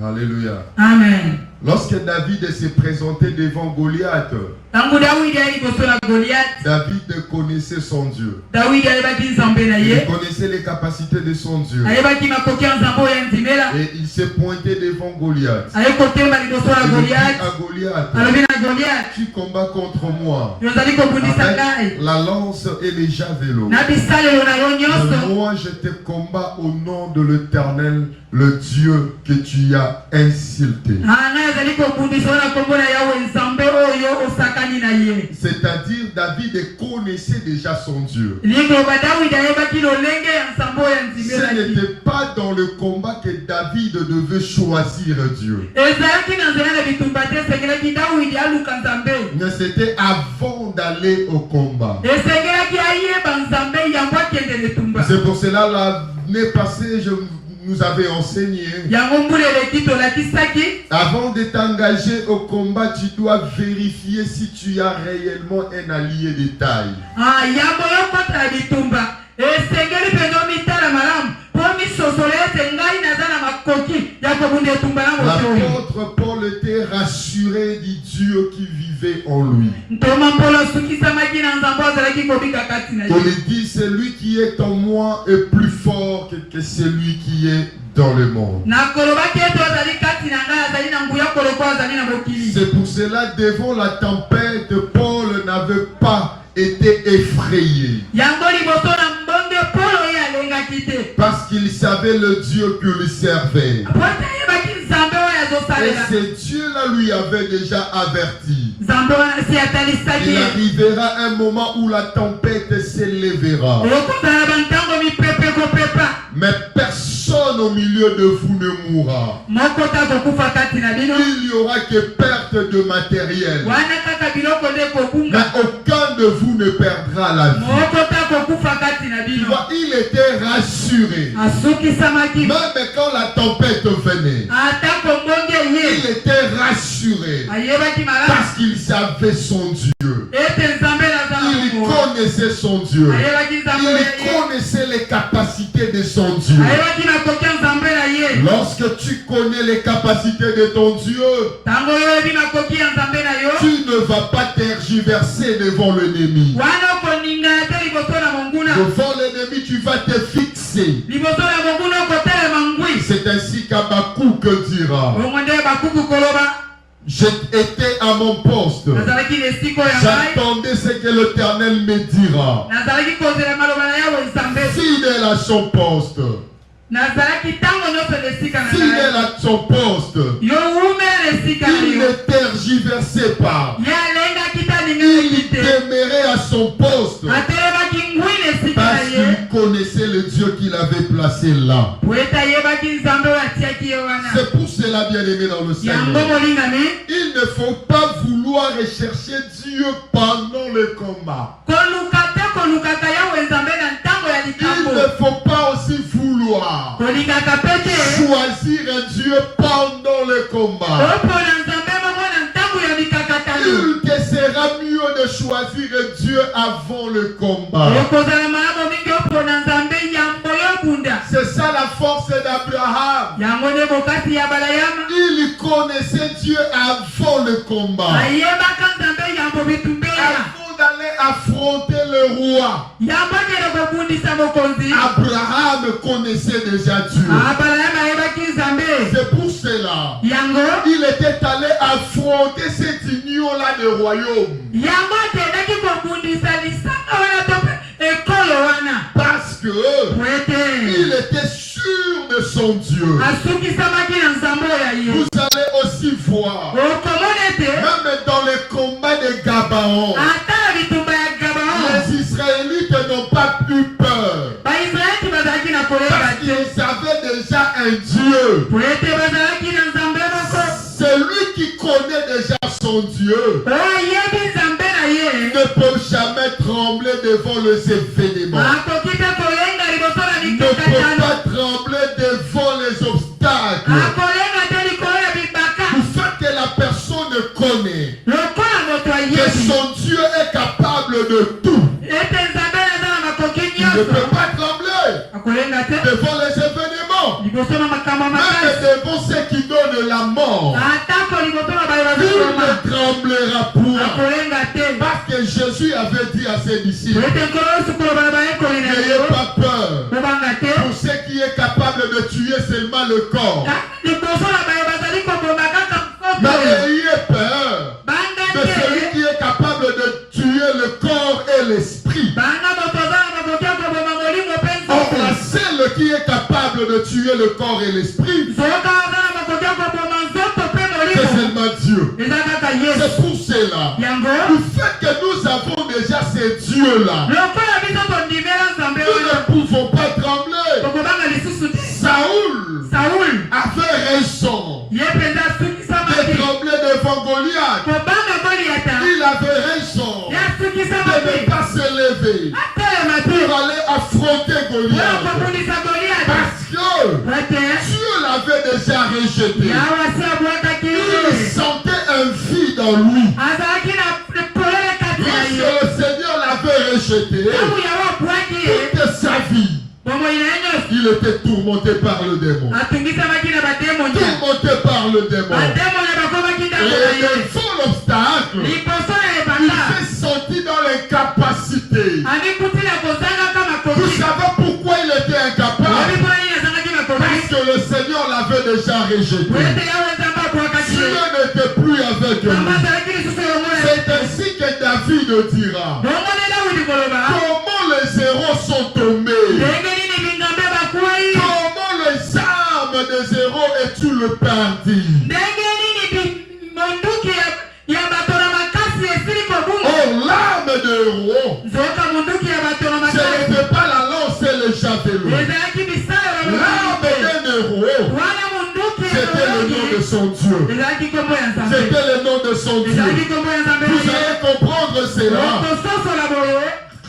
Alléluia. Amen. Lorsque David s'est présenté devant Goliath, David connaissait son Dieu. Il connaissait les capacités de son Dieu. Et il s'est pointé devant Goliath. Il dit à Goliath, tu combats contre moi avec la lance et les javelots. Mais moi je te combats au nom de l'Éternel, le Dieu que tu as insulté. C'est-à-dire David connaissait déjà son Dieu. Ce n'était pas dans le combat que David devait choisir Dieu. Mais c'était avant d'aller au combat. C'est pour cela l'année passée nous avait enseigné. Avant de t'engager au combat, tu dois vérifier si tu as réellement un allié de taille. L'apôtre Paul était rassuré du Dieu qui vivait en lui. Il dit, celui qui est en moi est plus fort que celui qui est dans le monde. C'est pour cela, devant la tempête, Paul n'avait pas été effrayé. Parce qu'il savait le Dieu qu'il servait. Et ce Dieu-là lui avait déjà averti. Il arrivera un moment où la tempête s'élèvera. Mais personne au milieu de vous ne mourra. Il n'y aura que perte de matériel. Mais aucun de vous ne perdra la vie. Tu vois, il était rassuré. Même quand la tempête venait, il était rassuré. Parce qu'il savait son Dieu. Il connaissait son Dieu. Il connaissait les capacités de son Dieu. Lorsque tu connais les capacités de ton Dieu, tu ne vas pas tergiverser devant l'ennemi. Devant l'ennemi, tu vas te fixer. C'est ainsi qu'Habakkuk dira. J'étais à mon poste. J'attendais ce que l'Éternel me dira. Fidèle à son poste. Fidèle à son poste. Il ne tergiversait pas. Il demeurait à son poste. Parce qu'il connaissait le Dieu qu'il avait placé là. C'est pour cela, bien aimé dans le Seigneur, il ne faut pas vouloir rechercher Dieu pendant le combat. Il ne faut pas aussi vouloir choisir un Dieu pendant le combat. Il te sera mieux de choisir Dieu avant le combat. C'est ça la force d'Abraham. Il connaissait Dieu avant le combat. Avant d'aller affronter le roi, Abraham connaissait déjà Dieu. C'est pour cela il était allé affronter cette union-là de royaume. Parce que il était sûr de son Dieu. Vous allez aussi voir, même dans le combat de Gabaon, les Israélites n'ont pas eu peur. Parce qu'ils avaient déjà un Dieu. Celui qui connaît déjà son Dieu ne peut jamais trembler devant les événements. Ne peut pas trembler devant les obstacles. Du fait que la personne connaît que son Dieu est capable de tout, il ne ne peut pas trembler devant les événements. Même devant ceux qui donnent la mort. Il ne tremblera point. Parce que Jésus avait dit à ses disciples, n'ayez pas peur. Pour ce qui est capable de tuer seulement le corps. Mais ayez peur de celui qui est capable de tuer le corps et l'esprit. Or, celle qui est capable de tuer le corps et l'esprit, c'est seulement Dieu. C'est pour cela, du fait que nous avons déjà ces dieux-là, nous ne pouvons pas trembler. Saoul avait raison de trembler devant Goliath. Il avait raison de ne pas se lever pour aller affronter Goliath. Parce que Dieu l'avait déjà rejeté. Il sentait un vide en lui. Lorsque le Seigneur l'avait rejeté, toute sa vie, il était tourmenté par le démon. Tourmenté par le démon. Et devant l'obstacle, il s'est senti dans l'incapacité. Vous savez pourquoi il était incapable? Parce que le Seigneur l'avait déjà rejeté. Dieu n'était plus avec lui. C'est ainsi que David dira, comment les héros sont tombés? Comment les armes des héros es-tu le perdu? Oh, l'arme de héros, ce n'était pas la lance et le javelot. L'arme d'un héros, c'était le nom de son Dieu. C'était le nom de son Dieu. Vous allez comprendre cela.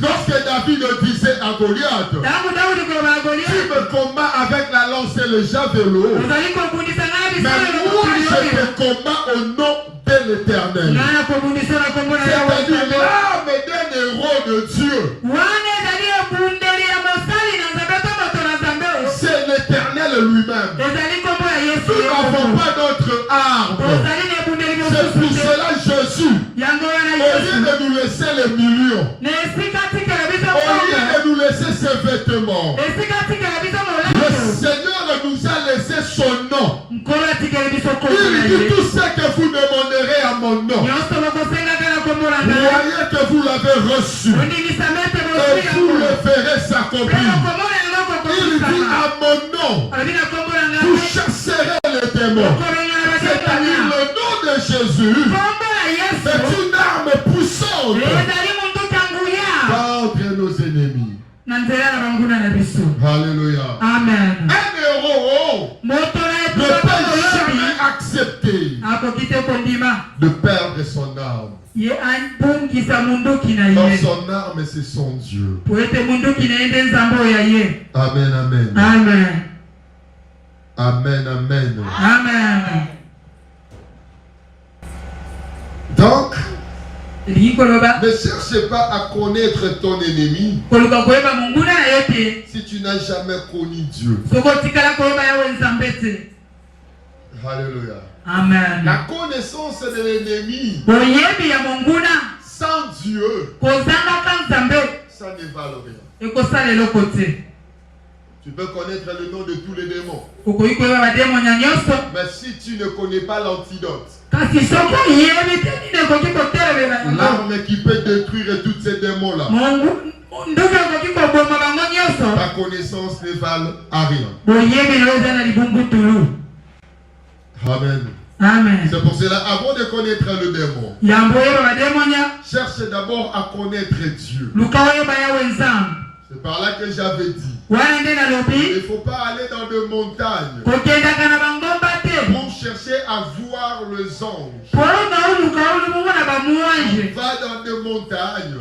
Lorsque David disait à Goliath, tu me combats avec la lance et le javelot, mais moi je te combats au nom de l'Éternel. C'est-à-dire l'arme d'un héros de Dieu. C'est l'Éternel lui-même. Nous n'avons pas d'autre arbre. C'est pour cela Jésus, au lieu de nous laisser les millions, au lieu de nous laisser ses vêtements, le Seigneur nous a laissé son nom. Il dit tout ce que vous demanderez à mon nom, croyez que vous l'avez reçu et vous le ferez s'accomplir. Il dit à mon nom, vous chasserez les démons. C'est-à-dire le nom de Jésus est une arme puissante contre nos ennemis. Alléluia. Amen. Un héros ne peut jamais accepter de perdre son arme. Dans son arme, c'est son Dieu. Amen, amen. Amen. Amen, amen. Amen. Donc, ne cherche pas à connaître ton ennemi si tu n'as jamais connu Dieu. Alléluia. Amen. La connaissance de l'ennemi sans Dieu, ça ne vaut rien. Tu peux connaître le nom de tous les démons. Mais si tu ne connais pas l'antidote, l'arme qui peut détruire tous ces démons-là, ta connaissance ne valent à rien. Amen. Amen. C'est pour cela, avant de connaître le démon, cherche d'abord à connaître Dieu. C'est par là que j'avais dit, il ne faut pas aller dans des montagnes pour chercher à voir les anges. Va dans des montagnes,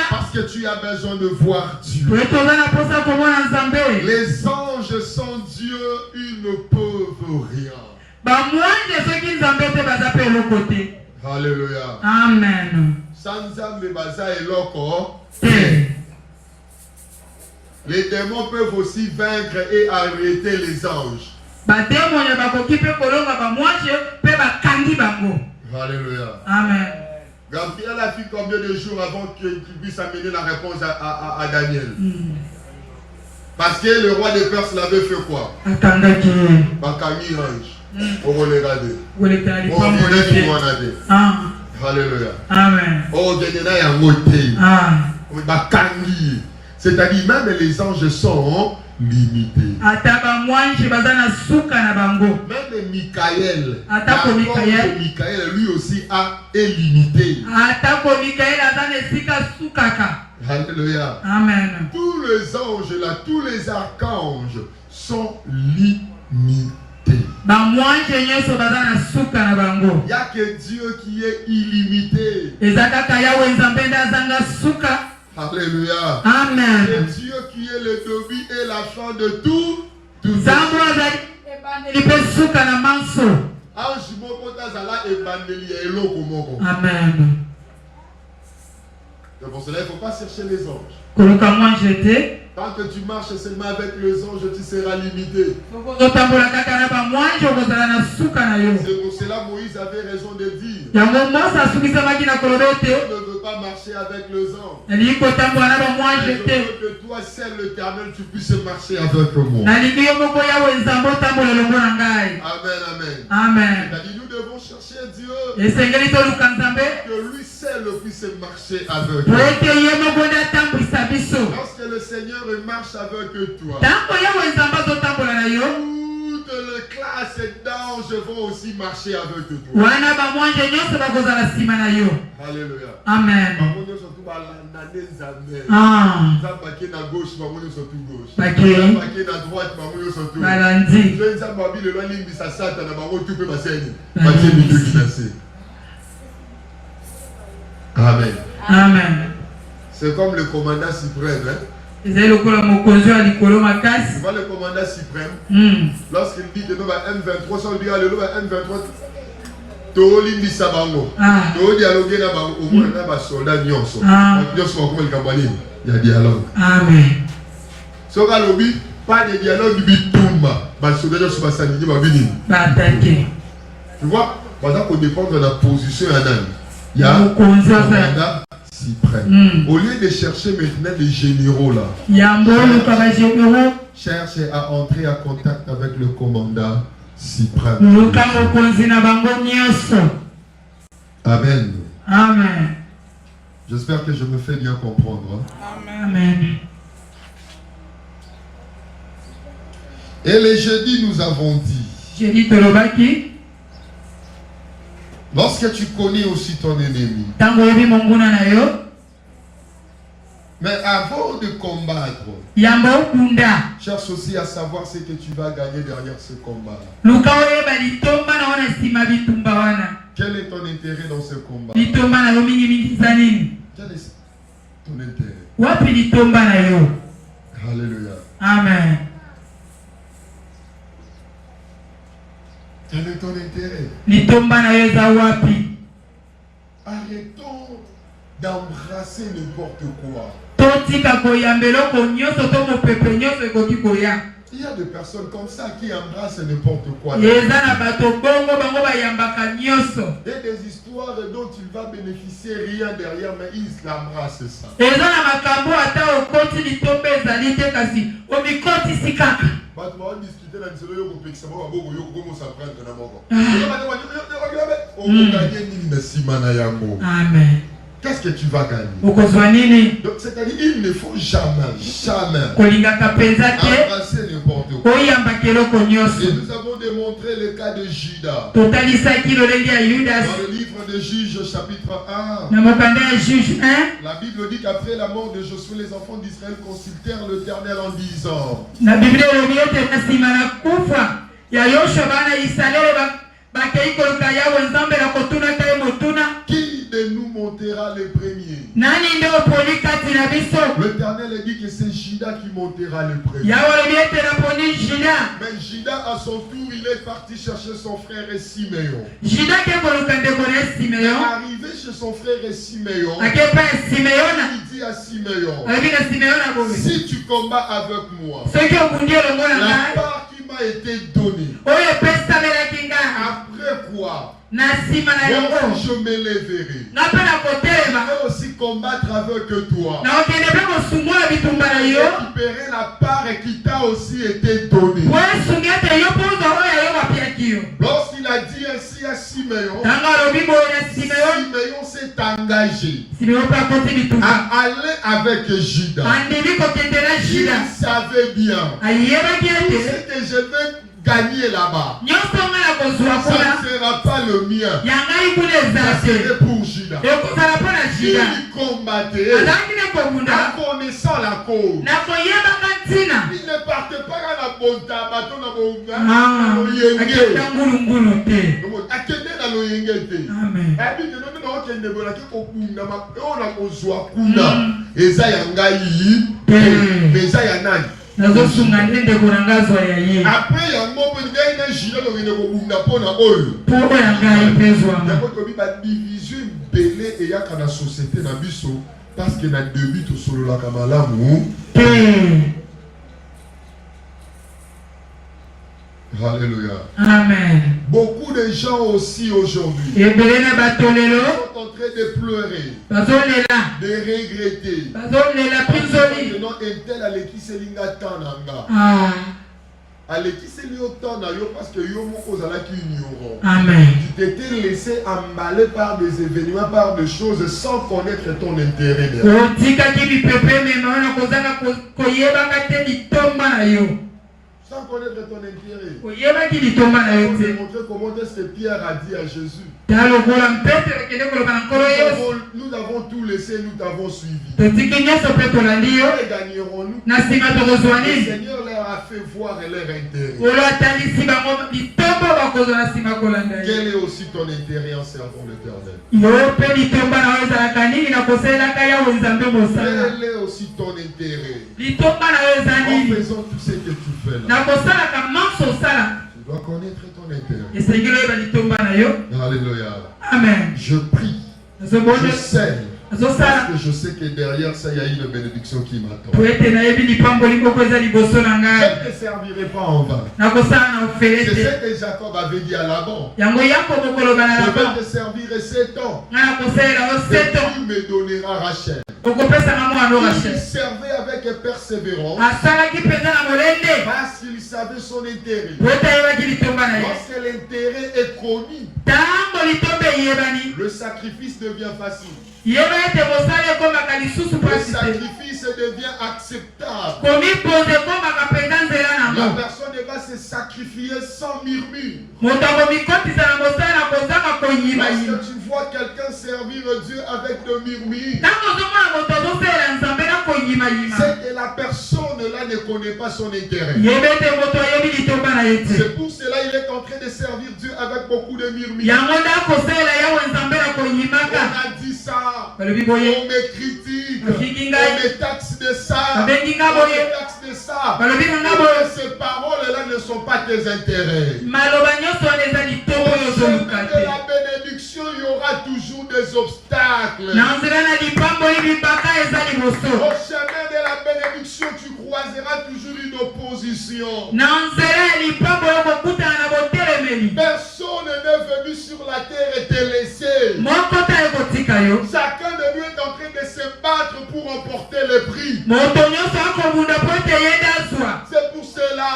parce que tu as besoin de voir Dieu. Les anges sans Dieu, ils ne peuvent rien. Alléluia. Amen. Sans Nzambe baza eloko. Les démons peuvent aussi vaincre et arrêter les anges. Alléluia. Amen. Gabriel a fait combien de jours avant qu'il puisse amener la réponse à Daniel? Parce que le roi des Perses l'avait fait quoi? Bakani ange. On va les regarder. On va les Alléluia. Amen. Oh, c'est-à-dire même les anges sont limités. Même Michael, Michael lui aussi est limité. Alléluia. Amen. Tous les anges là, tous les archanges sont limités. Il n'y a que Dieu qui est illimité. Alléluia. Amen. C'est Dieu qui est le début et la fin de tout. Amen. C'est pour cela qu'il ne faut pas chercher les anges. Tant que tu marches seulement avec les anges, tu seras limité. C'est pour cela que Moïse avait raison de dire: on ne veut pas marcher avec les anges. Je veux que toi seul, l'Éternel, tu puisses marcher avec moi. Amen, amen. Amen. C'est-à-dire, nous devons chercher Dieu, que lui seul puisse marcher avec nous. Lorsque le Seigneur marche avec toi, toutes les classes d'anges vont aussi marcher avec toi. Alléluia. Amen. Amen. Amen. C'est comme le commandant suprême. Hein? Tu vois le commandant suprême, lorsqu'il dit que nous avons M23, on dit Alléluia, M23, Toli Sabango, Toli dialoguer au moins un soldat nyonso. Il y a dialogue. Amen. So lobby, pas de dialogue du Tumba, soldat sur Bassanini Babini. Tu vois, pendant qu'on dépend de la position il y a un commandant suprême. Au lieu de chercher maintenant les généraux là, cherche à entrer en contact avec le commandant suprême. Amen. Amen. J'espère que je me fais bien comprendre. Hein? Amen. Et les jeudis, nous avons dit, lorsque tu connais aussi ton ennemi, mais avant de combattre, cherche aussi à savoir ce que tu vas gagner derrière ce combat. Quel est ton intérêt dans ce combat? Quel est ton intérêt? Alléluia. Amen. Quel est ton intérêt? Arrêtons d'embrasser n'importe quoi. Il y a des personnes comme ça qui embrassent n'importe quoi. Et des histoires dont il va bénéficier rien derrière, mais ils l'embrassent ça. Amen. Qu'est-ce que tu vas gagner? Donc, c'est-à-dire, il ne faut jamais embrasser n'importe quoi. Et nous avons démontré le cas de Judas. Dans le livre de Juges, chapitre 1, la Bible dit qu'après la mort de Josué, les enfants d'Israël consultèrent l'Éternel en disant: Qui de nous montera le premier? L'Éternel dit que c'est Judas qui montera le premier. Mais Judas, à son tour, il est parti chercher son frère Siméon. Arrivé chez son frère Siméon, il dit à Siméon, si tu combats avec moi, la part qui m'a été donnée, après quoi, moi je me lèverai. Je vais aussi combattre avec toi. Récupérer la part qui t'a aussi été donnée. Lorsqu'il a dit ainsi à Siméon, Siméon s'est engagé à aller avec Judas. Il savait bien tout ce que je vais gagner là-bas, ça ne sera pas le mien, ça serait pour Judas. Il combattait en connaissant la cause. Il ne partait pas à la bonne après, il y a un moment où il y a une division belée et il y a la société parce qu'il y a deux buts sur le Kamalamu. Alléluia. Amen. Beaucoup de gens aussi aujourd'hui sont en train de pleurer, de regretter. Non, un tel Aleki Selinga Tananga. Aleki Selinga Tananga parce que yo moko zalaki ignorant. Amen. Tu t'étais laissé emballer par des événements, par des choses sans connaître ton intérêt. Sans connaître ton intérêt. Pour montrer comment est-ce que Pierre a dit à Jésus. Nous avons tout laissé, nous t'avons suivi. Et gagnerons-nous? Le Seigneur leur a fait voir leur intérêt. Quel est aussi ton intérêt en servant l'Éternel? Quel est aussi ton intérêt en faisant tout ce que tu fais là? Tu dois connaître ton intérêt. Alléluia. Amen. Je prie. Je sais. Parce que je sais que derrière ça, il y a une bénédiction qui m'attend. Je ne te servirai pas en vain. C'est ce que Jacob avait dit à Laban. Je vais te servir 7 ans. Et tu me donneras Rachel. Il servait avec persévérance parce qu'il savait son intérêt. Lorsque l'intérêt est connu, le sacrifice devient facile. Le sacrifice devient acceptable. La personne va se sacrifier sans murmure. Lorsque tu vois quelqu'un servir Dieu avec de murmure, c'est que la personne là ne connaît pas son intérêt. C'est pour cela qu'il est en train de servir Dieu avec beaucoup de murmures. On a dit ça. On me critique, on me taxe de ça, on me taxe de ça. Ces paroles-là ne sont pas tes intérêts. Au chemin de la bénédiction, il y aura toujours des obstacles. Au chemin de la bénédiction, tu croiseras toujours une opposition. Personne n'est venu sur la terre et te laisser. Chacun de nous est en train de se battre pour remporter le prix. C'est pour cela.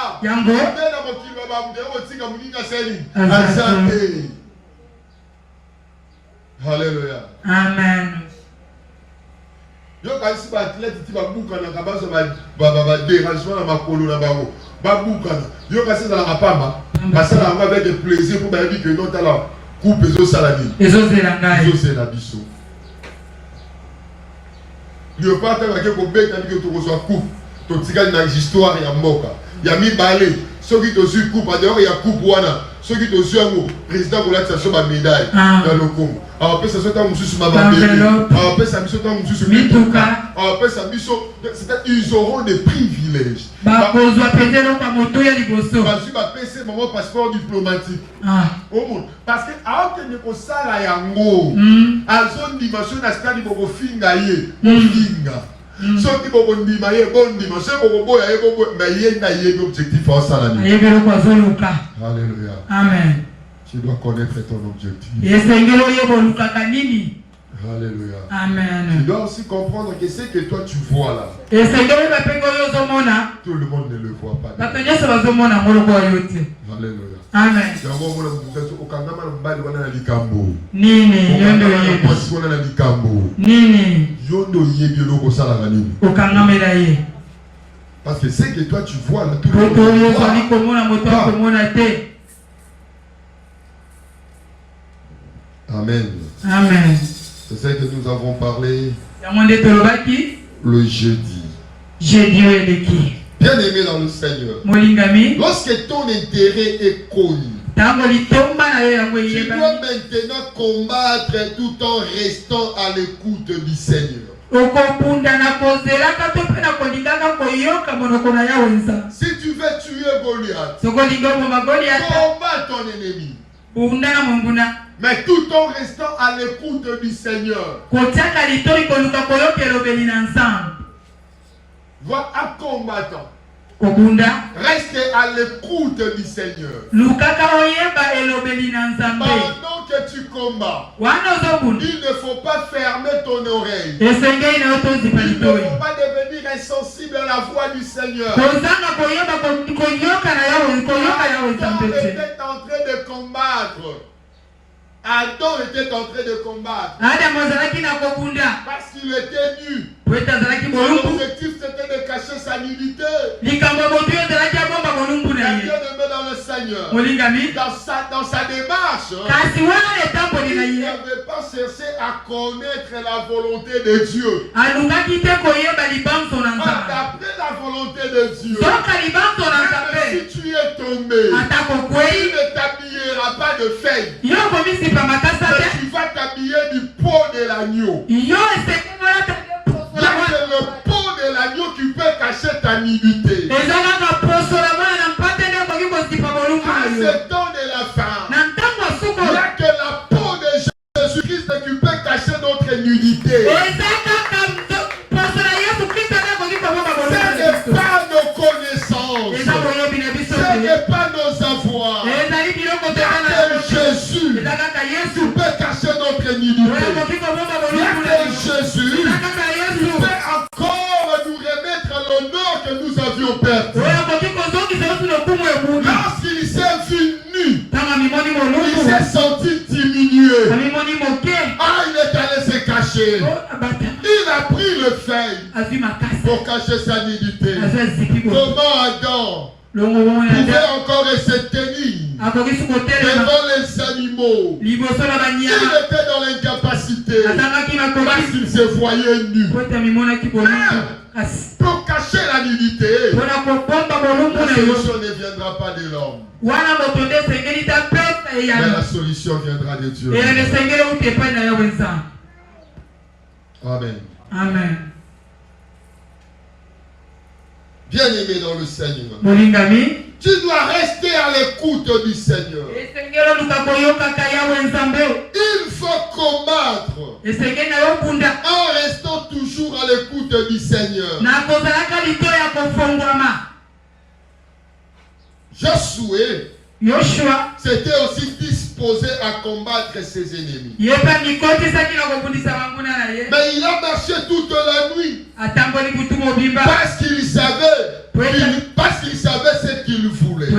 Alléluia. Amen. Yo kasi ba athlète ti ba bukana ka ba so ba dérangement na makolo na bango. Ba bukana. Yo kasi za la pamba. Basala nga avec plaisir pour ba dire que non tala coupe ezo saladi. Ezo zelangai. Ezo c'est la biso. Yo pas ta ba ke ko beta ni que to reçoit coupe. To tika na histoire ya mboka. Ya mi balé. ceux qui te suivent coupe, d'ailleurs il y a coupe wana, ceux qui te suivent un président pour la station ma médaille dans le Congo. Après ça soit un monsieur sur ma bébé, après ça soit un monsieur sur Mituka, après ça c'est-à-dire ils auront des privilèges. Bah besoin peut-être donc à moto ya liboso. Parce que ba PC maman passeport diplomatique. Parce que alors que ne ko sala yango, azon dimension na stade boko finga ye, finga. Soki boko ndima ye bon dimension boko boya ye boko mais ye na ye objectif en sala ni. Alléluia. Amen. Tu dois connaître ton objectif. Alléluia. Amen. Tu dois aussi comprendre que c'est que toi tu vois là. Tout le monde ne le voit pas. Alléluia. Amen. Parce que c'est que toi tu vois là. Tout le monde voit. Amen. Amen. C'est ça que nous avons parlé le jeudi. Bien aimé dans le Seigneur. Lorsque ton intérêt est connu, tu dois maintenant combattre tout en restant à l'écoute du Seigneur. Si tu veux tuer Goliath, combat ton ennemi. Mais tout en restant à l'écoute du Seigneur. Va à combattant. Reste à l'écoute du Seigneur. Pendant que tu combats, il ne faut pas fermer ton oreille. Il ne faut pas devenir insensible à la voix du Seigneur. Adam était en train de combattre. Adam était en train de combattre. Parce qu'il était nu. Son objectif c'était de cacher sa nudité. Bien aimé dans le Seigneur. Dans sa démarche, il n'avait pas cherché à connaître la volonté de Dieu. D'après la volonté de Dieu, même si tu es tombé, il ne t'habillera pas de feuilles. Mais tu vas t'habiller du peau de l'agneau. C'est le peau de l'agneau qui peut cacher ta nudité. À ce temps de la fin, il n'y a que la peau de Jésus-Christ qui peut cacher notre nudité. Ce n'est pas nos connaissances. Ce n'est pas nos avoirs. Jésus peut cacher notre nudité. Jésus peut encore nous remettre l'honneur que nous avions perdu. Lorsqu'il s'est vu nu, il s'est senti diminué. Il est allé se cacher. Il a pris le feuille pour cacher sa nudité. Comment Adam pouvait encore se tenir devant les animaux? Il était dans l'incapacité parce qu'il se voyait nu. Pour cacher la nudité, la solution ne viendra pas de l'homme, mais la solution viendra de Dieu. Amen. Amen. Bien aimé dans le Seigneur, tu dois rester à l'écoute du Seigneur. Il faut combattre en restant toujours à l'écoute du Seigneur. Josué s'était aussi disposé à combattre ses ennemis. Mais il a marché toute la nuit parce qu'il savait ce qu'il voulait.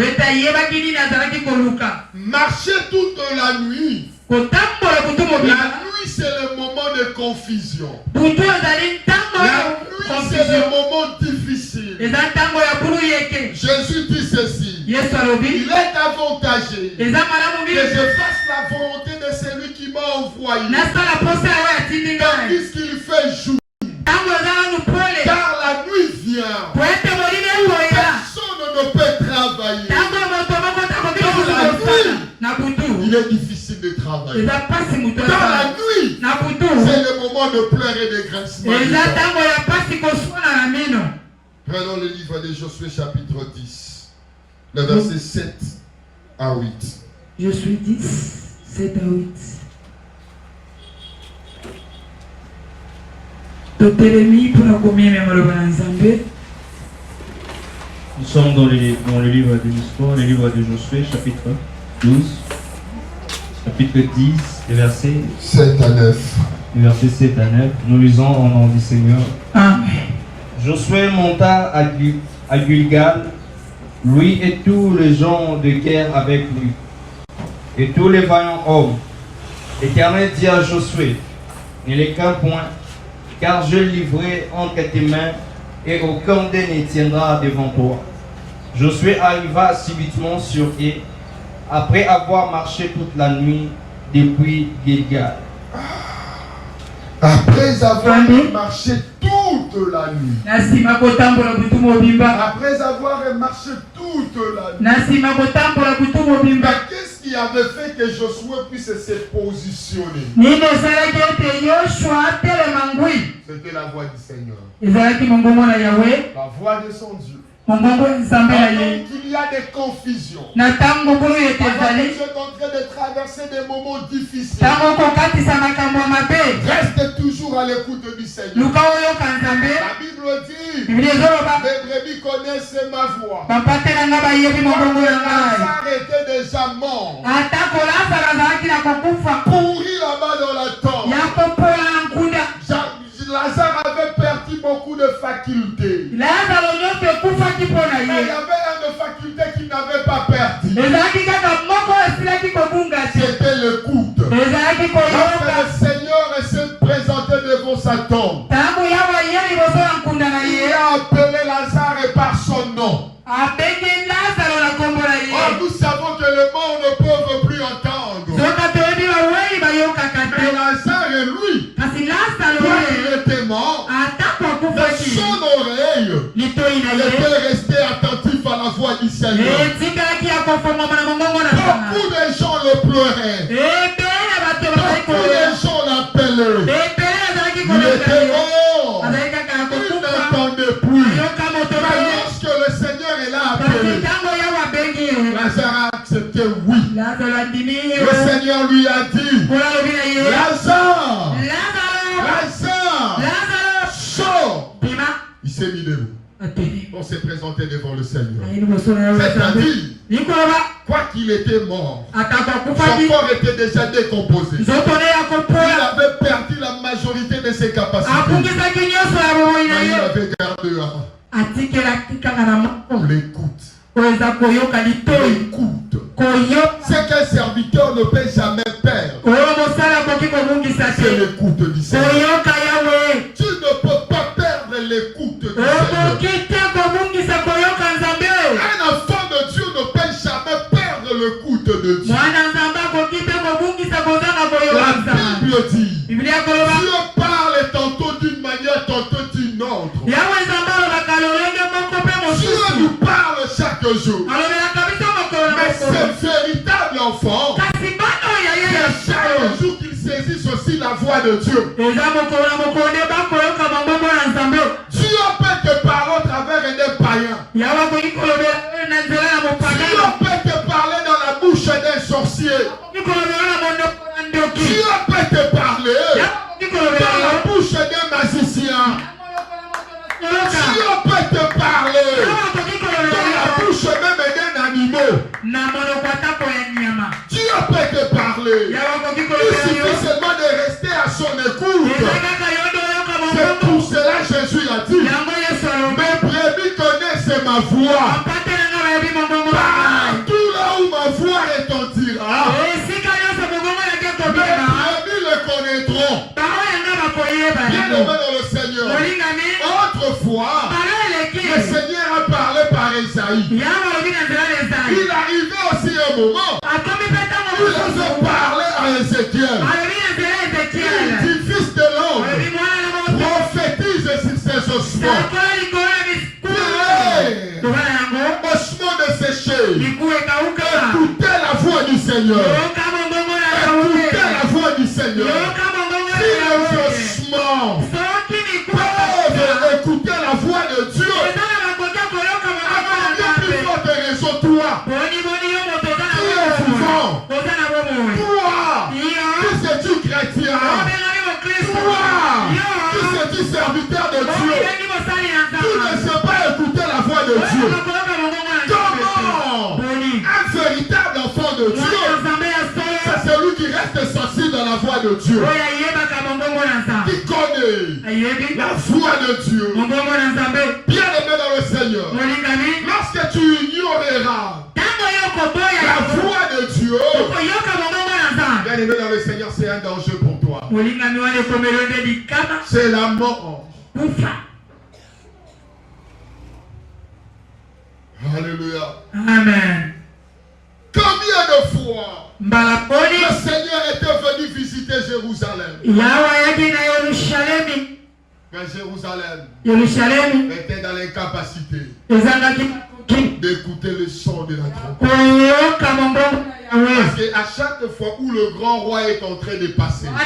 Marcher toute la nuit. La nuit c'est le moment de confusion. La nuit c'est le moment difficile. Jésus dit ceci. Il est avantagé que je fasse la volonté de celui qui m'a envoyé. Tandis qu'il fait jour. Car la nuit vient. Personne ne peut travailler. il est difficile de travailler. Dans la nuit, c'est le moment de pleurer et de grincer. Prenons le livre de Josué chapitre 10, le verset 7 à 8. Josué 10, 7 à 8. Nous sommes dans le livre de l'histoire, le livre de Josué, chapitre 12, chapitre 10, verset 7 à 9. Verset 7 à 9. Nous lisons au nom du Seigneur. Amen. Josué monta à Gilgal, lui et tous les gens de guerre avec lui, et tous les vaillants hommes. L'Éternel dit à Josué, ne les crains point, car je livrerai entre tes mains, et aucun d'eux ne tiendra devant toi. Josué arriva subitement sur eux, après avoir marché toute la nuit depuis Gilgal. Après avoir marché toute la nuit. Après avoir marché toute la nuit. Qu'est-ce qui avait fait que Josué puisse se positionner? C'était la voix du Seigneur. La voix de son Dieu. Quand il y a des confusions, quand tu es en train de traverser des moments difficiles, reste toujours à l'écoute du Seigneur. La Bible dit, mes brebis connaissent ma voix. Lazare était déjà mort, pourri là-bas dans la tombe. Lazare avait perdu beaucoup de facultés. Mais il y avait une faculté qu'il n'avait pas perdu. C'était l'écoute. Lorsque le Seigneur s'est présenté devant sa tombe, il a appelé Lazare par son nom. Or, nous savons que le monde ne peut plus entendre. Mais Lazare, lui, quand il était mort, mais son oreille était restée attentif à la voix du Seigneur. Beaucoup de gens le pleuraient. Beaucoup de gens l'appelaient. Il était mort. Il n'entendait plus. Mais lorsque le Seigneur l'a appelé, Lazare a accepté oui. Le Seigneur lui a dit, Lazare, sors. Il s'est mis debout. On s'est présenté devant le Seigneur. C'est-à-dire, quoi qu'il était mort, son corps était déjà décomposé. Il avait perdu la majorité de ses capacités. Mais il avait gardé l'écoute. C'est qu'un serviteur ne peut jamais perdre. C'est l'écoute du Seigneur. Tu ne peux pas perdre l'écoute du Seigneur. Un enfant de Dieu ne peut jamais perdre l'écoute de Dieu. La Bible dit, Dieu parle tantôt d'une manière, tantôt d'une autre. Dieu nous parle chaque jour. Mais ce véritable enfant, c'est chaque jour qu'il saisisse aussi la voix de Dieu. Dieu peut te parler au travers des païens. Dieu peut te parler dans la bouche d'un sorcier. Dieu peut te parler dans la bouche d'un magicien. Dieu peut te parler dans la bouche même d'un animal. Dieu peut te parler. Il suffit seulement de rester à son écoute. C'est pour cela que Jésus a dit, mes brebis connaissent ma voix. Partout là où ma voix retentira, mes brebis le connaîtront. Bien aimé dans le Seigneur. Autrefois, le Seigneur a parlé par Isaïe. Il arrivait aussi un moment où il avait parlé à Ézéchiel. Il dit, fils de l'homme, prophétise sur ses ossements. Ossements desséchés. Écoutez la voix du Seigneur. Dieu. À combien plus forte raison, toi, qui es vivant, toi, qui es-tu chrétien, toi, qui es-tu serviteur de Dieu, tu ne sais pas écouter la voix de Dieu. Comment un véritable enfant de Dieu, c'est celui qui reste sensible à la voix de Dieu, qui connaît la voix de Dieu. Bien aimé dans le Seigneur, lorsque tu ignoreras la voix de Dieu, bien aimé dans le Seigneur, c'est un danger pour toi. C'est la mort. Alléluia. Amen. Combien de fois le Seigneur était venu visiter Jérusalem? Mais Jérusalem était dans l'incapacité d'écouter le son de la trompette. Parce qu'à chaque fois où le grand roi est en train de passer, avant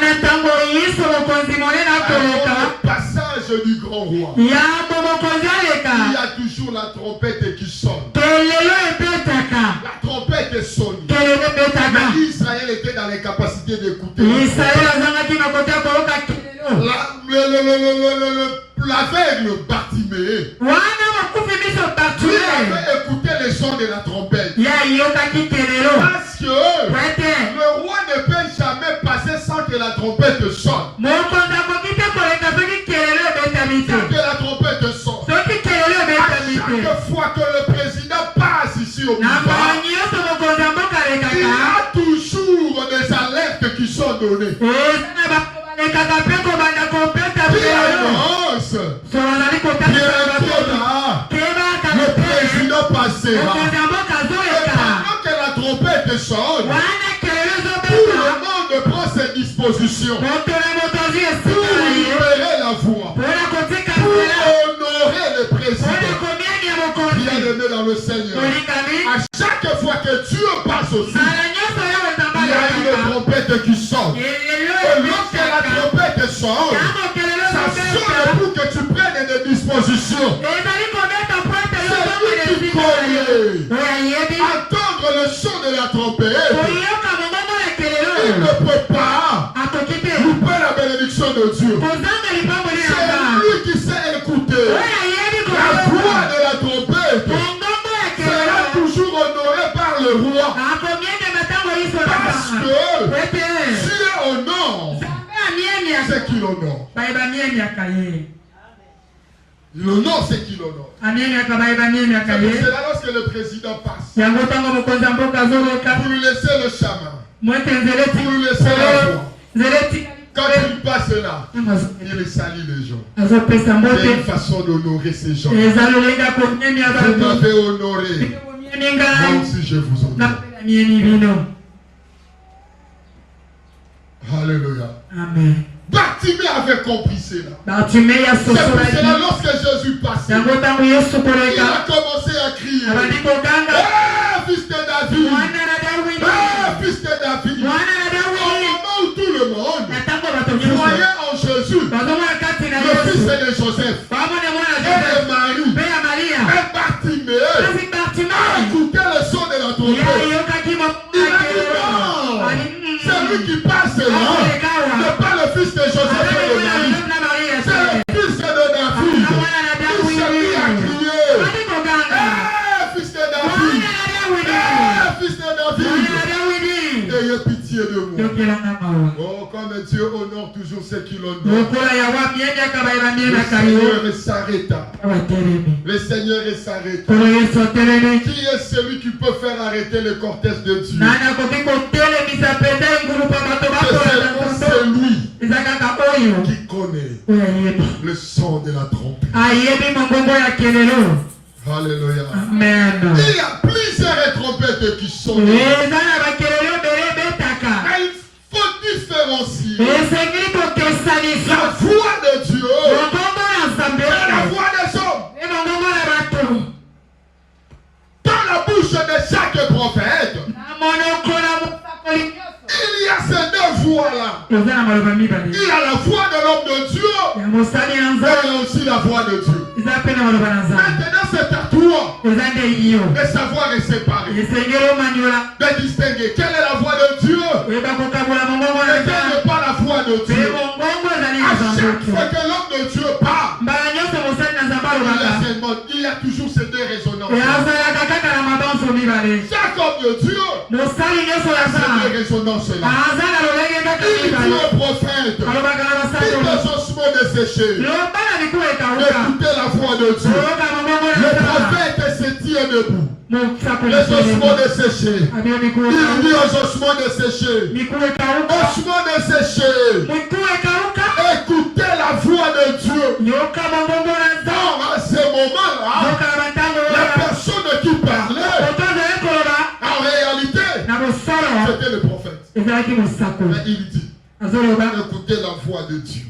le passage du grand roi, il y a toujours la trompette qui sonne. La trompette est sonnée. Mais Israël était dans l'incapacité d'écouter. L'aveugle Bartimée, lui avait écouté le son de la trompette. Parce que le roi ne peut jamais passer sans que la trompette sonne. Sans que la trompette sonne. À chaque fois que le président passe ici au pouvoir, il y a toujours des alertes qui sont données. Le président passera. Et pendant que la trompette sonne, tout le monde prend ses dispositions pour libérer la voix, pour honorer le président. Bien aimé dans le Seigneur, à chaque fois que Dieu passe aussi, il y a une trompette qui sonne. Et lorsque la trompette sonne, ça sonne pour que tu prennes des dispositions. C'est lui qui connaît. Entendre le son de la trompette, il ne peut pas louper la bénédiction de Dieu. C'est lui qui sait écouter. La voix de la trompette sera toujours honorée par le roi. Parce que Dieu honore ce qu'il honore. Il honore ce qu'il honore. C'est là lorsque le président passe, pour lui laisser le chemin, pour lui laisser la voix. Quand il passe là, il salit les gens. C'est une façon d'honorer ces gens. Vous m'avez honoré. Moi aussi je vous honore. Alléluia. Amen. Bartimée avait compris cela. C'est pour cela lorsque Jésus passait, il a commencé à crier: hey, fils de David! Hey, fils de David! Au moment où tout le monde voyait en Jésus le fils de Joseph et de Marie, et Bartimée a écouté le son de la trompette. Il a dit: non, c'est lui qui passe là, n'est pas le fils de Joseph et de Marie, c'est le fils de David. Il s'est mis à crier: hey, fils de David! Hey, fils de David! Ayez pitié de moi. Oh, comme Dieu honore toujours ce qu'il honore. Le Seigneur s'arrêta. Le Seigneur s'arrêta. Qui est celui qui peut faire arrêter le cortège de Dieu? C'est lui qui connaît le son de la trompette. Alléluia. Amen. Il y a plusieurs trompettes qui sonnent. Mais il faut différencier la voix de Dieu et la voix des hommes. Dans la bouche de chaque prophète, il y a ces deux voix-là. Il y a la voix de l'homme de Dieu Et aussi la voix de Dieu. Maintenant, c'est à toi de savoir et séparer, de distinguer quelle est la voix de Dieu et quelle n'est pas la voix de Dieu. À chaque fois que l'homme de Dieu parle, il y a toujours ces deux résonances. Chaque homme de Dieu a ces deux résonances-là. Il dit au prophète, dit aux ossements desséchés, écoutez la voix de Dieu. Le prophète se tient debout. Les ossements desséchés. Il dit aux ossements desséchés, ossements desséchés, écoutez la voix de Dieu. Or, à ce moment-là, la personne qui parlait, en réalité, c'était le prophète. Mais il dit, écoutez la voix de Dieu.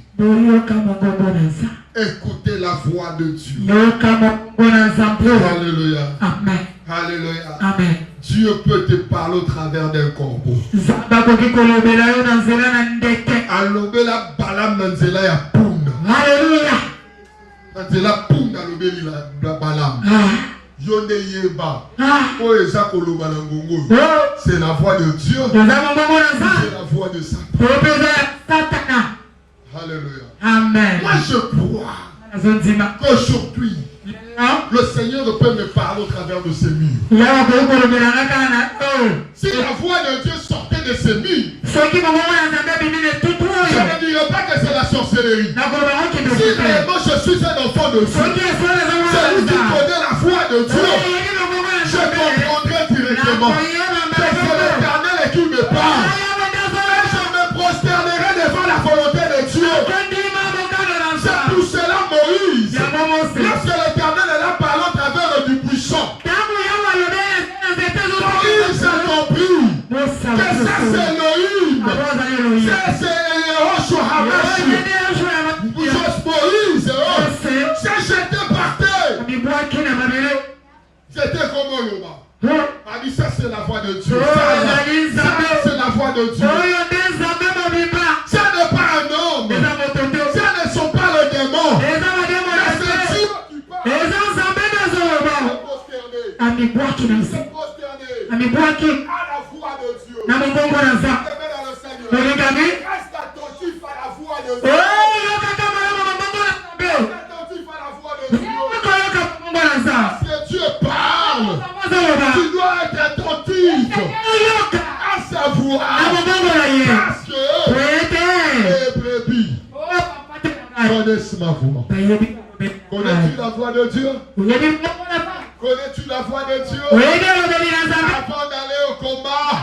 Écoutez la voix de Dieu. Alléluia. Amen. Alléluia. Amen. Dieu peut te parler au travers d'un corbeau. Alobela balam nanzela ya punda. Alléluia. Nanzela punda alobeli la balam. Yonde yeba. Eza koloba na ngongo. C'est la voix de Dieu. C'est la voix de Satan. Alléluia. Amen. Moi je crois qu'aujourd'hui le Seigneur peut me parler au travers de ces murs. Si la voix de Dieu sortait de ces murs, je ne dirais pas que c'est la sorcellerie. Si réellement je suis un enfant de Dieu, celui qui connaît la voix de Dieu, je comprendrai directement que c'est l'Éternel qui me parle. Et je me prosternerai devant la volonté de Dieu. C'est pour cela Moïse, lorsque l'Éternel est là parlant à travers du buisson, Moïse a compris que ça c'est Elohim, c'est Yehoshua Moïse, c'est j'étais par terre, j'étais comme Oloba. A dit ça c'est la voix de Dieu. Ça c'est la voix de Dieu. Ça n'est pas un homme. Ça ne sont pas les démons. Mais c'est Dieu qui parle. Se prosterner. À la voix de Dieu. Reste attentif à la voix de Dieu. Reste attentif à la voix de Dieu. Parce que Dieu parle. Tu dois être attentif à sa voix. Parce que les brebis connaissent ma voix. Connais-tu la voix de Dieu? Connais-tu la voix de Dieu? Avant d'aller au combat,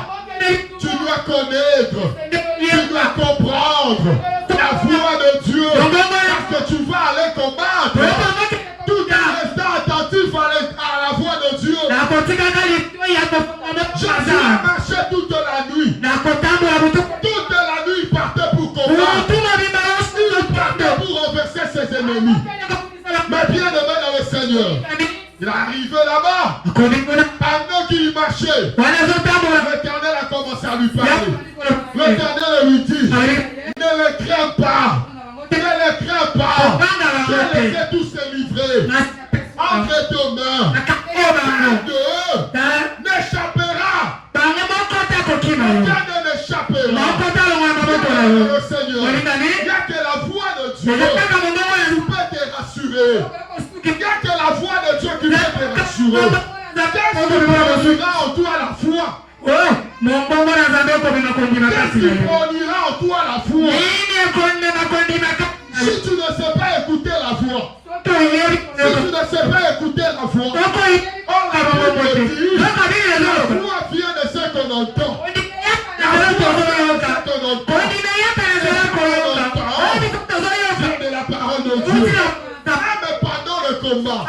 tu dois connaître, tu dois comprendre la voix de Dieu. Parce que tu vas aller combattre. Tout en restant attentif à la voix de Dieu. Jésus a marché toute la nuit. Toute la nuit, il partait pour combattre. Il partait pour renverser ses ennemis. Mais bien aimé dans le Seigneur, il est arrivé là-bas. Pendant qu'il marchait, l'Éternel a commencé à lui parler. L'Éternel lui dit, ne le crains pas. Ne le crains pas. Je les ai tous livrés entre tes mains. Un d'eux n'échappera. Aucun ne n'échappera. Le Seigneur, il n'y a que la voix de Dieu qui peut te rassurer. Il n'y a que la voix de Dieu qui peut te rassurer. Qu'est-ce qui produira en toi la foi? Qu'est-ce qui produira en toi la foi? Si tu ne sais pas écouter la voix, si tu ne sais pas écouter la voix, la voix vient de ce qu'on entend. La voix vient de ce qu'on entend. Vient de la parole de Dieu. Même pendant le combat,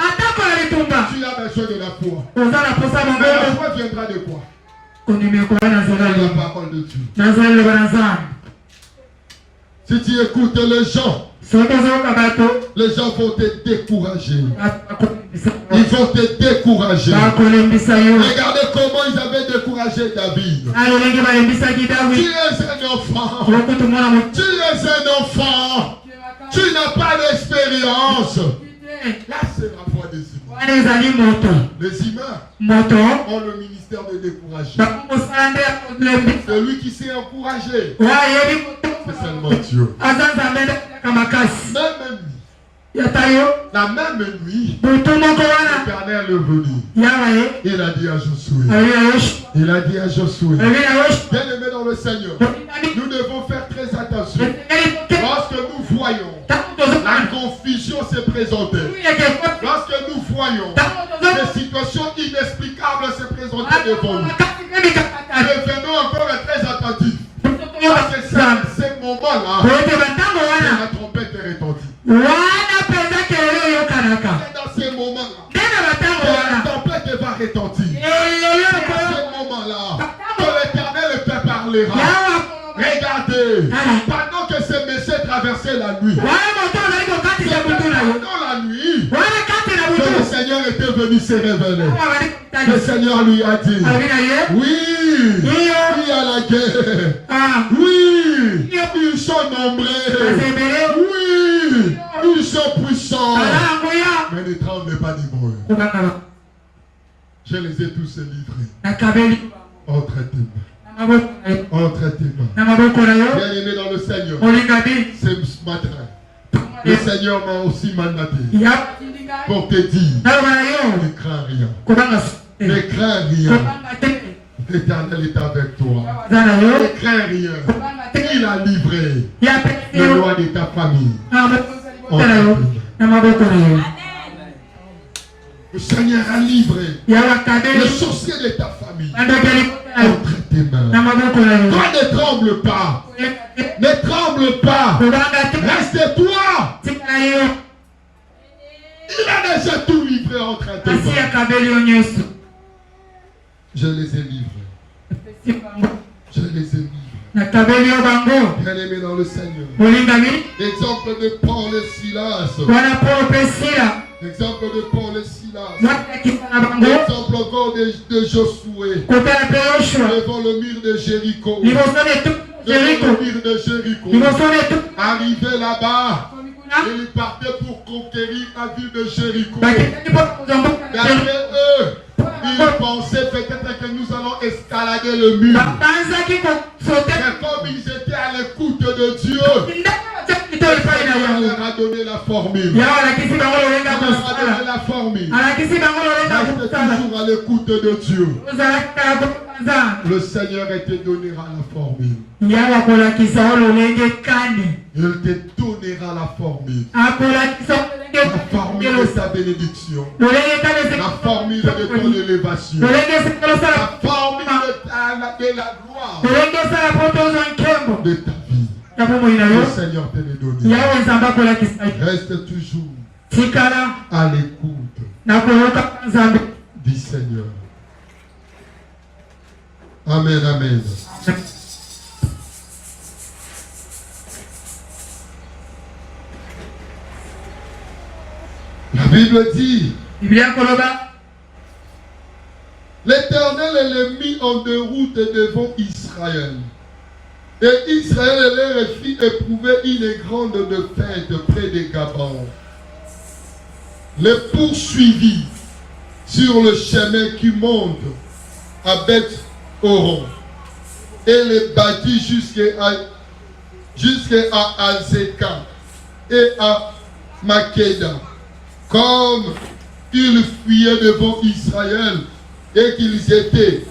tu as besoin de la foi. Mais la foi viendra de quoi? De la parole de Dieu. Si tu écoutes les gens vont te décourager. Ils vont te décourager. Regardez comment ils avaient découragé David. Tu es un enfant. Tu es un enfant. Tu n'as pas d'expérience. Là, c'est la voix des humains. Les humains ont le ministère de décourager. Celui qui s'est encouragé, c'est seulement Dieu. La même nuit, l'Éternel est venu. Il a dit à Josué, bien aimé dans le Seigneur, nous devons faire très attention. Lorsque nous voyons la confusion se présenter, lorsque nous voyons des situations inexplicables se présenter devant nous, devenons encore très attentifs. Parce que c'est à ce moment-là que la trompette est retentie. C'est dans ces moments-là que la trompette va retentir. C'est à ce moment-là que l'Éternel te parlera. Regardez, pendant que ce monsieur traversait la nuit, pendant la nuit, que le Seigneur était venu se révéler. Le Seigneur lui a dit, oui, il y a la guerre. Oui, ils sont nombreux. Oui, ils sont puissants. Mais ne tremblez pas du bruit. Je les ai tous livrés entre tes mains. Entre tes mains. Bien aimé dans le Seigneur, ce matin, le Seigneur m'a aussi mandaté pour te dire, ne crains rien. Ne crains rien. L'Éternel est avec toi. Ne crains rien. Il a livré le roi de ta famille. Le Seigneur a livré le sorcier de ta famille entre tes mains. Toi, ne tremble pas. Ne tremble pas. Reste-toi. Il a déjà tout livré entre tes mains. Je les ai livrés. Je les ai livrés. Bien aimé dans le Seigneur. L'exemple de Paul et Silas. L'exemple de Paul et Silas. L'exemple encore de Josué. Devant le mur de Jéricho. Devant le mur de Jéricho. Arrivé là-bas, il partait pour conquérir la ville de Jéricho. D'après eux, ils pensaient peut-être que nous allons escalader le mur. Mais comme ils étaient à l'écoute de Dieu, il leur a donné la formule. Il leur a donné la formule. Reste toujours à l'écoute de Dieu. Le Seigneur te donnera la formule. Il te donnera la formule. La formule de sa bénédiction. La formule de ton élévation. La formule de la gloire de ta vie. Le Seigneur te l'a donné. Reste toujours à l'écoute du Seigneur. Amen, amen. La Bible dit, l'Éternel les mit en déroute devant Israël. Et Israël leur fit éprouver une grande fête près de Gabon. Les poursuivit sur le chemin qui monte à Beth-Horon et les battit jusqu'à Azeka et à Makeda. Comme ils fuyaient devant Israël et qu'ils étaient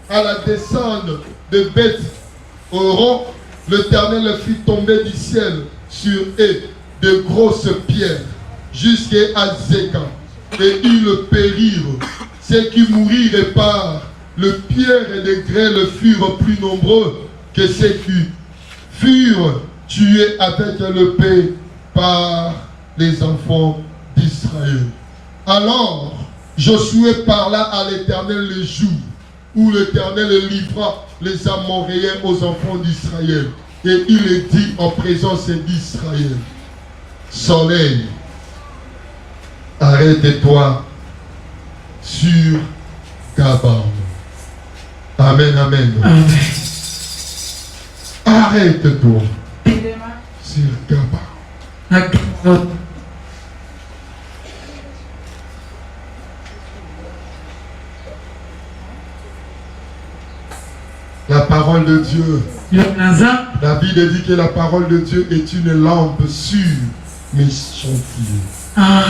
à la descente de Beth-Horon, l'Éternel fit tomber du ciel sur eux de grosses pierres jusqu'à Azeka, et ils périrent. Ceux qui mourirent par le pierre et les grêles furent plus nombreux que ceux qui furent tués avec l'épée par les enfants d'Israël. Alors Josué parla à l'Éternel le jour où l'Éternel livra les Amoréens aux enfants d'Israël. Et il dit en présence d'Israël, soleil, arrête-toi sur Gabon. Amen, amen. Amen. Arrête-toi sur Gabon. La parole de Dieu. David dit que la parole de Dieu est une lampe sur mes chantiers. La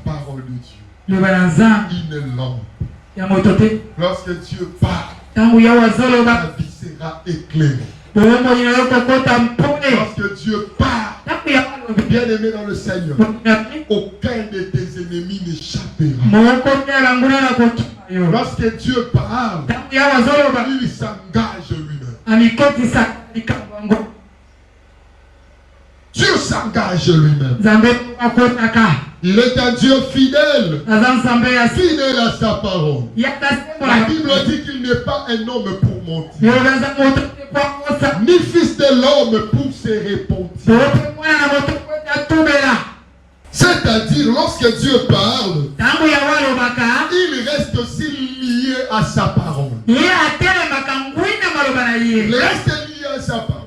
parole de Dieu. Une lampe. Lorsque Dieu parle, ta vie sera éclairée. Lorsque Dieu parle, bien aimé dans le Seigneur, aucun de tes ennemis n'échappera. Lorsque Dieu parle, il s'engage lui-même. Dieu s'engage lui-même. Il est un Dieu fidèle, fidèle à sa parole. La Bible dit qu'il n'est pas un homme pour mentir, ni fils de l'homme pour se repentir. C'est-à-dire, lorsque Dieu parle, il reste aussi lié à sa parole. Il reste lié à sa parole.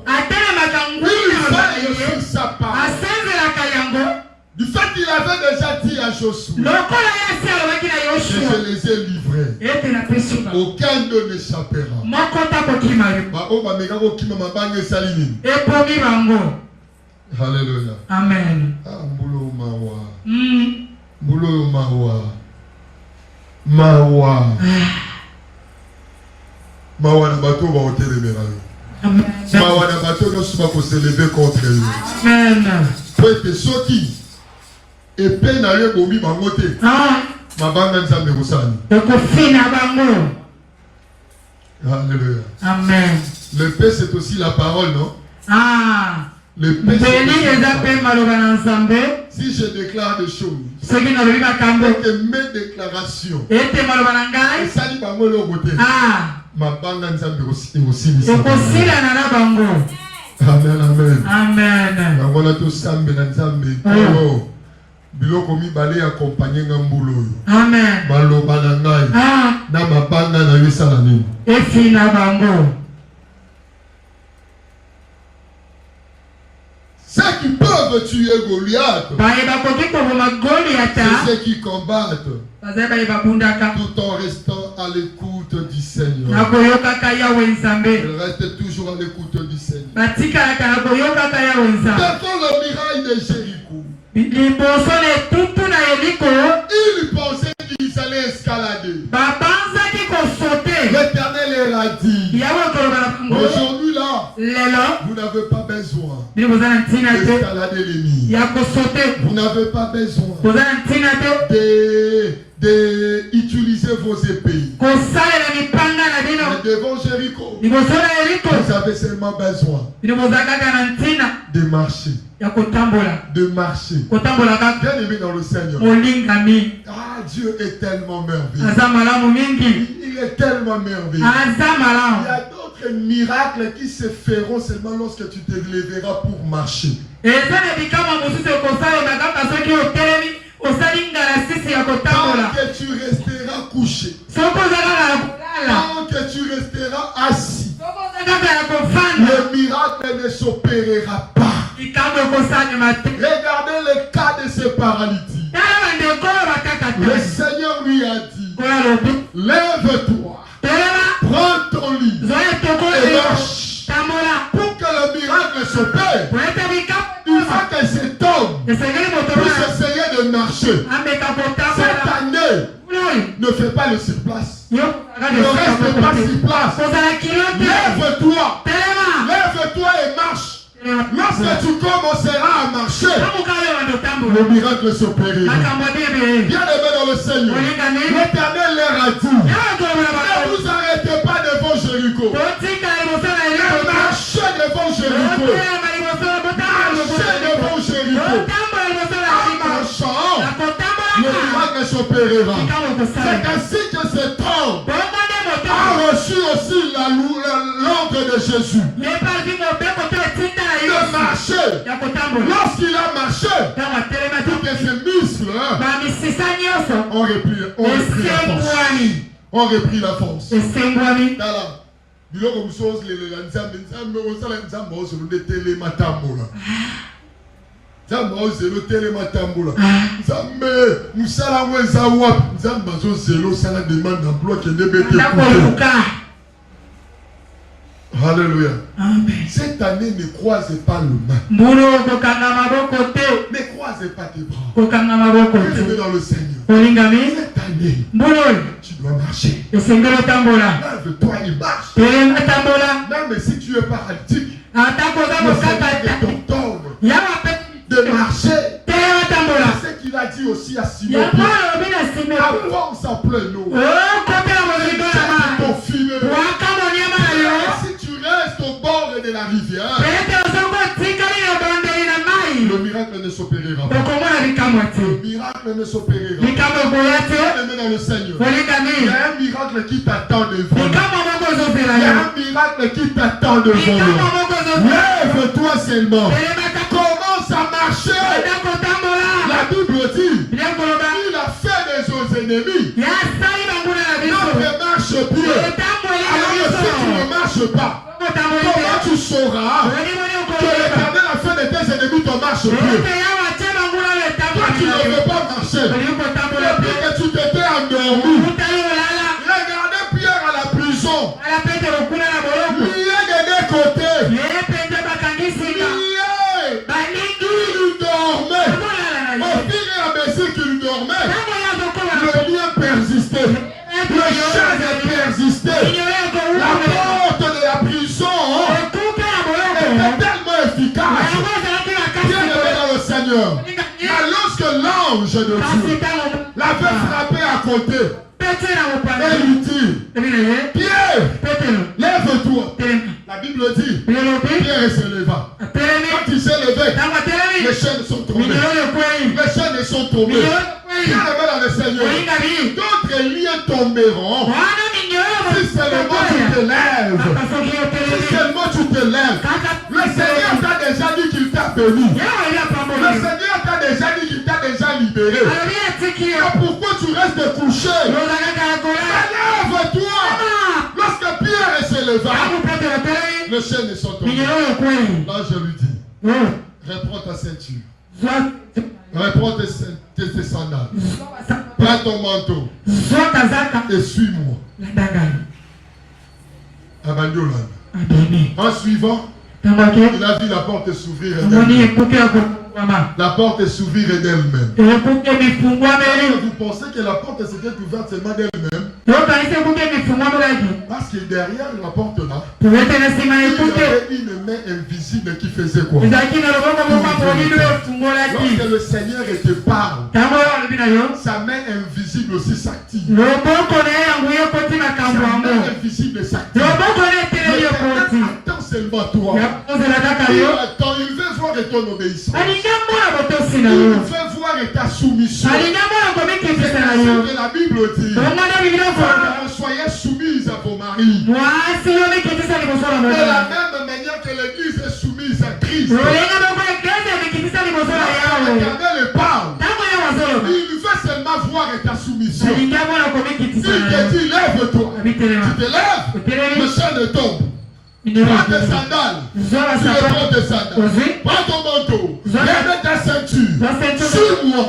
Il fait aussi sa parole. Du fait qu'il avait déjà dit à Josué, je les ai livrés. Aucun d'eux n'échappera. Alléluia. Amen. Mboulou mawa. Mboulou mawa. Mawa. Mawa na bateau va ôter les médailles. Mawa na bateau ne soit pas s'élever contre eux. Amen. Faut être sorti. Et peine à eux bomi bangote. Ma banga nzambe kusani. Alléluia. Amen. Le paix c'est aussi la parole, non? Le paix, si je déclare des choses, c'est que mes déclarations, ma bande nzambe aussi. Amen, amen. Amen. Biloko mibale accompagné ngambulo. Amen. Baloba na ngai. Na mabanga na yesala nini. Efina bango. Ceux qui peuvent tuer Goliath, c'est ceux qui combattent tout en restant à l'écoute du Seigneur. Ils restent toujours à l'écoute du Seigneur. Devant le miracle de Jéricho, ils pensaient qu'ils allaient escalader. L'Éternel leur a dit, aujourd'hui là, vous n'avez pas besoin d'escalader les murs. Vous n'avez pas besoin d'utiliser vos épées. Devant Jéricho, vous avez seulement besoin de marcher. De marcher. Bien aimé dans le Seigneur. Ah, Dieu est tellement merveilleux. Il est tellement merveilleux. Il y a d'autres miracles qui se feront seulement lorsque tu te lèveras pour marcher. Tant que tu resteras couché, tant que tu resteras assis, le miracle ne s'opérera pas. Regardez le cas de ce paralytique. Le Seigneur lui a dit, lève-toi, prends ton lit et marche. Pour que le miracle s'opère, il faut que cet homme puisse essayer de marcher. Cette année, ne fais pas le surplace. Ne reste pas sur place. Lève-toi. Lève-toi et marche. Lorsque tu commenceras à marcher, le miracle s'opérera. Bien aimé dans le Seigneur, l'Éternel leur a dit, ne vous arrêtez pas devant Jéricho. Marchez devant Jéricho. Marchez devant Jéricho. En marchant, le miracle s'opérera. C'est ainsi que cet homme a reçu aussi l'ordre de Jésus de marcher. Lorsqu'il a marché, tous ses muscles ont repris la force. biloko musozi lelela nzambe osala nzambe ozelo tele matambola nzambe ozelo tele matambola nzambe musala weza wapi nzambe ozelo sala demande d'emploi kende bete kuka. Alléluia. Amen. Cette année, ne croisez pas le mal. Ne croisez pas tes bras. Viens dans le Seigneur. Cette année, tu dois marcher. Lève-toi et marche. Même si tu es paralytique, le Seigneur t'ordonne de marcher. C'est ce qu'il a dit aussi à Simon. Avance en plein eau. Si tu restes au bord de la rivière, le miracle ne s'opérera pas. Le miracle ne s'opérera pas. Même dans le Seigneur, il y a un miracle qui t'attend devant nous. Il y a un miracle qui t'attend devant nous. Lève-toi seulement. Commence à marcher. La Bible dit, il a fait des autres ennemis. Notre marche-pied. Alors si tu ne marches pas, comment tu sauras que l'Éternel a fait de tes ennemis ton marche-pied? Toi tu ne veux pas marcher. Depuis que tu t'étais endormi, regardez Pierre à la prison. Lié de deux côtés. Il dormait. Au fur et à mesure qu'il dormait, le lien persistait. Le chaîne persistait. La porte de la prison était tellement efficace. Bien aimé dans le Seigneur. Mais lorsque l'ange de Dieu l'avait frappé à côté, et lui dit, Pierre, lève-toi. La Bible dit, Pierre se leva. Quand il s'est levé, les chaînes sont tombées. Les chaînes sont tombées. Bien aimé dans le Seigneur. D'autres liens tomberont. Si seulement tu te lèves. Si seulement tu te lèves. Le Seigneur t'a déjà dit qu'il t'a béni. Le Seigneur t'a déjà dit qu'il t'a déjà libéré. Mais pourquoi tu restes couché? Lève-toi. Lorsque Pierre se leva, les chaînes sont tombées. Là je lui dis, reprends ta ceinture. Reprends tes sandales. Prends ton manteau. Et suis-moi. En suivant, il a vu la porte s'ouvrir d'elle-même. La porte s'ouvrir d'elle-même. Vous pensez que la porte s'était ouverte seulement d'elle-même? Parce que derrière la porte là, il y avait une main invisible qui faisait quoi? Lorsque le Seigneur te parle, sa main invisible aussi s'active. Sa main invisible s'active. Attends seulement toi. Il veut voir ton obéissance. Il veut voir ta soumission. C'est ce que la Bible dit. Soyez soumises à vos maris. De la même manière que l'Église est soumise à Christ. L'Éternel parle. Il veut seulement voir ta soumission. Il te dit, lève-toi. Tu te lèves, le chaîne tombe. Prends tes sandales. Tu prends tes sandales. Prends ton manteau. Lève ta ceinture. Suis-moi.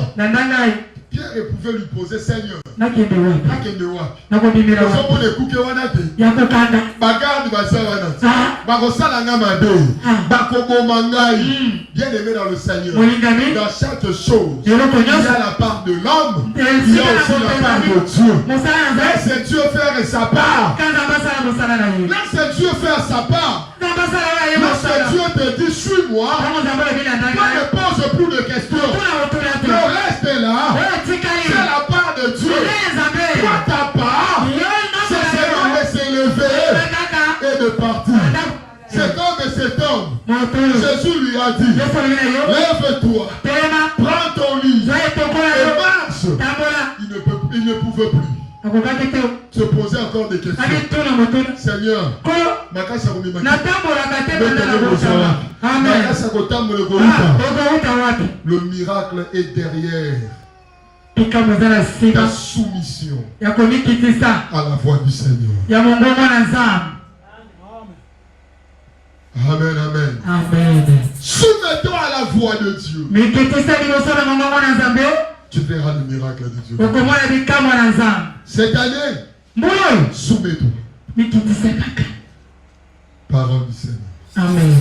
Pierre pouvait lui poser, Seigneur. Bien aimé dans le Seigneur. Dans chaque chose, il y a la part de l'homme, il y a aussi la part de Dieu. Laisse Dieu faire sa part. Laisse Dieu faire sa part. Lorsque Dieu te dit, suis-moi, ne pose plus de questions. Le reste est là. C'est la part de Dieu. Toi ta part, c'est seulement de s'élever et de partir. C'est comme cet homme. Jésus lui a dit, lève-toi, prends ton lit et marche. Il ne pouvait plus se poser encore des questions. Seigneur, le miracle est derrière ta soumission à la voix du Seigneur. Amen, amen. Amen. Soumets-toi à la voix de Dieu. Tu verras le miracle de Dieu. Cette année, soumets-toi. Parole du Seigneur. Amen.